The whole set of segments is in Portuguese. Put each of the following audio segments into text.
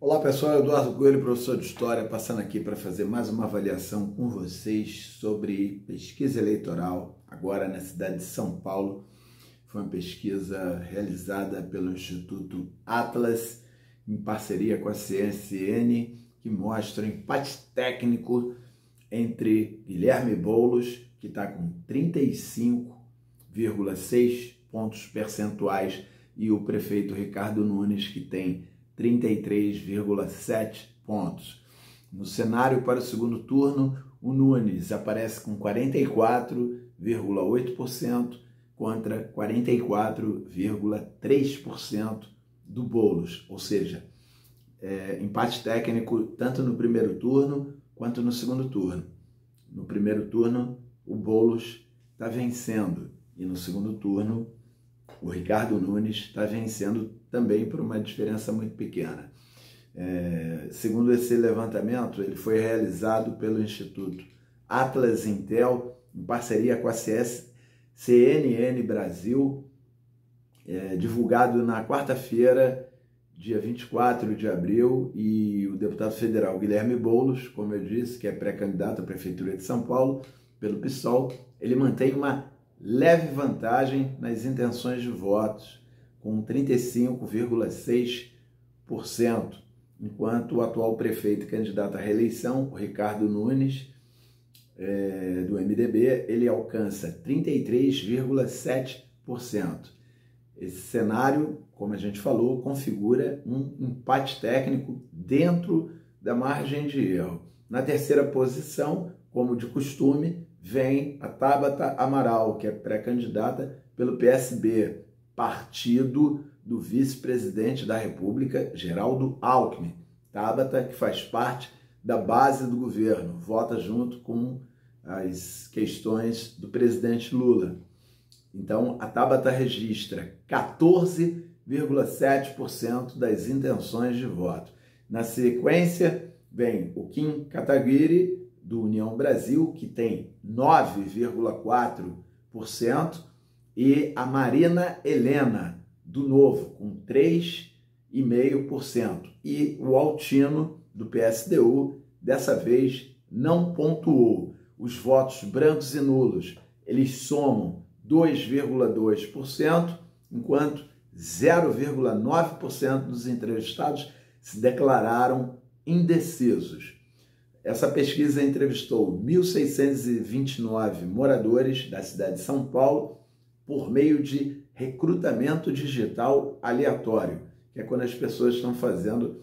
Olá pessoal, Eduardo Coelho, professor de História, passando aqui para fazer mais uma avaliação com vocês sobre pesquisa eleitoral, agora na cidade de São Paulo. Foi uma pesquisa realizada pelo Instituto Atlas, em parceria com a CSN, que mostra o empate técnico entre Guilherme Boulos, que está com 35,6 pontos percentuais, e o prefeito Ricardo Nunes, que tem 33,7 pontos. No cenário para o segundo turno, o Nunes aparece com 44,8% contra 44,3% do Boulos, ou seja, empate técnico tanto no primeiro turno quanto no segundo turno. No primeiro turno, o Boulos está vencendo e no segundo turno, o Ricardo Nunes está vencendo também por uma diferença muito pequena. Segundo esse levantamento, ele foi realizado pelo Instituto Atlas Intel, em parceria com a CNN Brasil, divulgado na quarta-feira, dia 24 de abril, e o deputado federal Guilherme Boulos, como eu disse, que é pré-candidato à Prefeitura de São Paulo, pelo PSOL, ele mantém uma leve vantagem nas intenções de votos, com 35,6%, enquanto o atual prefeito e candidato à reeleição, o Ricardo Nunes, do MDB, ele alcança 33,7%. Esse cenário, como a gente falou, configura um empate técnico dentro da margem de erro. Na terceira posição, como de costume, vem a Tabata Amaral, que é pré-candidata pelo PSB, partido do vice-presidente da República, Geraldo Alckmin. Tabata, que faz parte da base do governo, vota junto com as questões do presidente Lula. Então, a Tabata registra 14,7% das intenções de voto. Na sequência, vem o Kim Kataguiri, do União Brasil, que tem 9,4%, e a Marina Helena, do Novo, com 3,5%. E o Altino, do PSDU, dessa vez não pontuou. Os votos brancos e nulos, eles somam 2,2%, enquanto 0,9% dos entrevistados se declararam indecisos. Essa pesquisa entrevistou 1.629 moradores da cidade de São Paulo por meio de recrutamento digital aleatório, que é quando as pessoas estão fazendo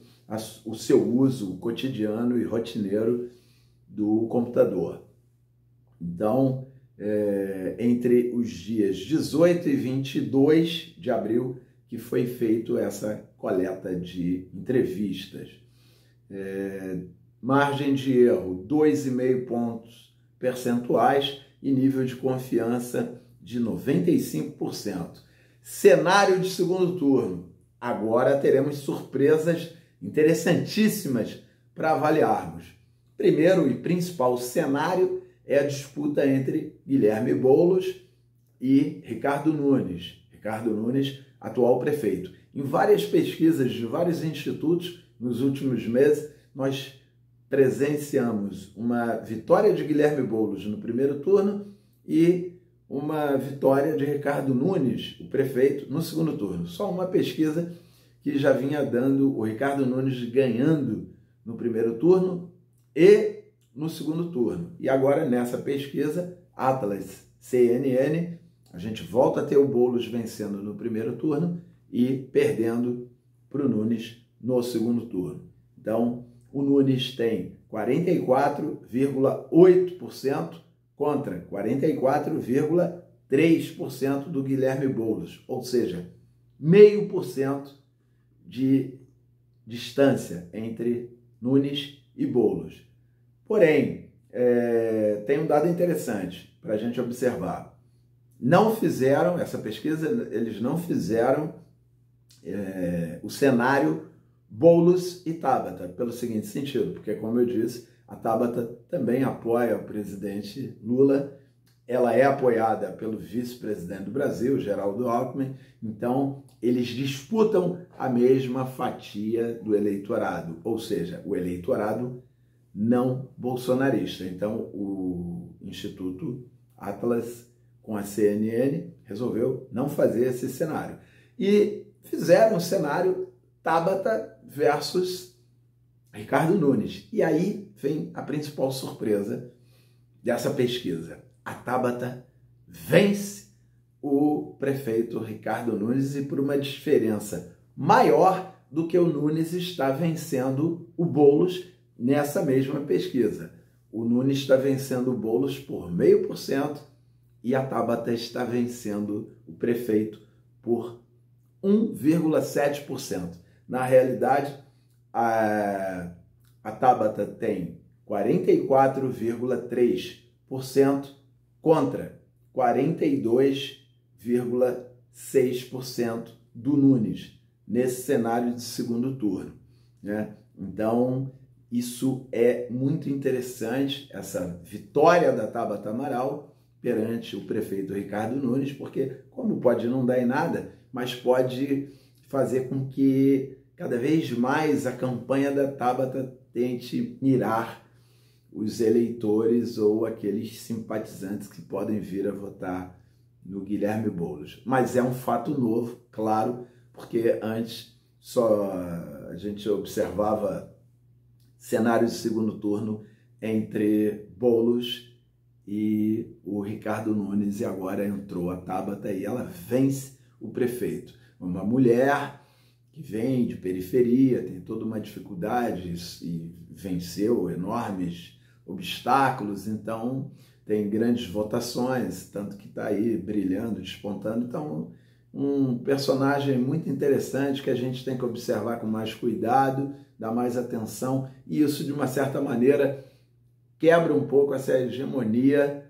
o seu uso cotidiano e rotineiro do computador. Então, entre os dias 18 e 22 de abril, que foi feita essa coleta de entrevistas. Margem de erro, 2,5 pontos percentuais e nível de confiança de 95%. Cenário de segundo turno. Agora teremos surpresas interessantíssimas para avaliarmos. Primeiro e principal cenário é a disputa entre Guilherme Boulos e Ricardo Nunes. Ricardo Nunes, atual prefeito. Em várias pesquisas de vários institutos, nos últimos meses, nós presenciamos uma vitória de Guilherme Boulos no primeiro turno e uma vitória de Ricardo Nunes, o prefeito, no segundo turno. Só uma pesquisa que já vinha dando o Ricardo Nunes ganhando no primeiro turno e no segundo turno. E agora, nessa pesquisa, Atlas CNN, a gente volta a ter o Boulos vencendo no primeiro turno e perdendo para o Nunes no segundo turno. Então, o Nunes tem 44,8% contra 44,3% do Guilherme Boulos, ou seja, 0,5% de distância entre Nunes e Boulos. Porém, tem um dado interessante para a gente observar. Não fizeram, essa pesquisa, eles não fizeram o cenário Boulos e Tabata, pelo seguinte sentido, porque, como eu disse, a Tabata também apoia o presidente Lula ela é apoiada pelo vice-presidente do Brasil, Geraldo Alckmin, então eles disputam a mesma fatia do eleitorado, ou seja, o eleitorado não bolsonarista. Então o Instituto Atlas com a CNN resolveu não fazer esse cenário. E fizeram um cenário Tabata versus Ricardo Nunes. E aí vem a principal surpresa dessa pesquisa. A Tabata vence o prefeito Ricardo Nunes e por uma diferença maior do que o Nunes está vencendo o Boulos nessa mesma pesquisa. O Nunes está vencendo o Boulos por 0,5% e a Tabata está vencendo o prefeito por 1,7%. Na realidade, a Tabata tem 44,3% contra 42,6% do Nunes nesse cenário de segundo turno, né? Então, isso é muito interessante, essa vitória da Tabata Amaral perante o prefeito Ricardo Nunes, porque como pode não dar em nada, mas pode fazer com que cada vez mais a campanha da Tabata tente mirar os eleitores ou aqueles simpatizantes que podem vir a votar no Guilherme Boulos. Mas é um fato novo, claro, porque antes só a gente observava cenário de segundo turno entre Boulos e o Ricardo Nunes, e agora entrou a Tabata e ela vence o prefeito. Uma mulher que vem de periferia, tem toda uma dificuldade e venceu enormes obstáculos, então tem grandes votações, tanto que está aí brilhando, despontando. Então, um personagem muito interessante que a gente tem que observar com mais cuidado, dar mais atenção, e isso, de uma certa maneira, quebra um pouco essa hegemonia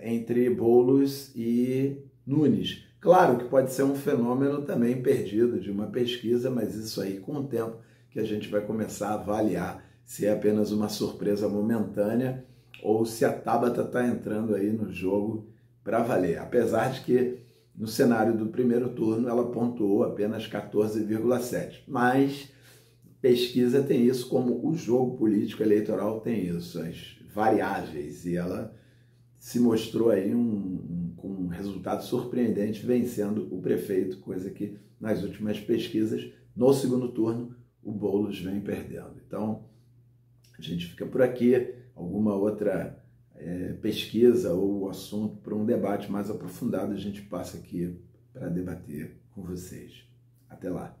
entre Boulos e Nunes. Claro que pode ser um fenômeno também perdido de uma pesquisa, mas isso aí, com o tempo, que a gente vai começar a avaliar se é apenas uma surpresa momentânea ou se a Tabata está entrando aí no jogo para valer. Apesar de que, no cenário do primeiro turno, ela pontuou apenas 14,7%. Mas pesquisa tem isso, como o jogo político eleitoral tem isso, as variáveis, e ela se mostrou aí com um resultado surpreendente, vencendo o prefeito, coisa que nas últimas pesquisas, no segundo turno, o Boulos vem perdendo. Então, a gente fica por aqui. Alguma outra pesquisa ou assunto para um debate mais aprofundado, a gente passa aqui para debater com vocês. Até lá!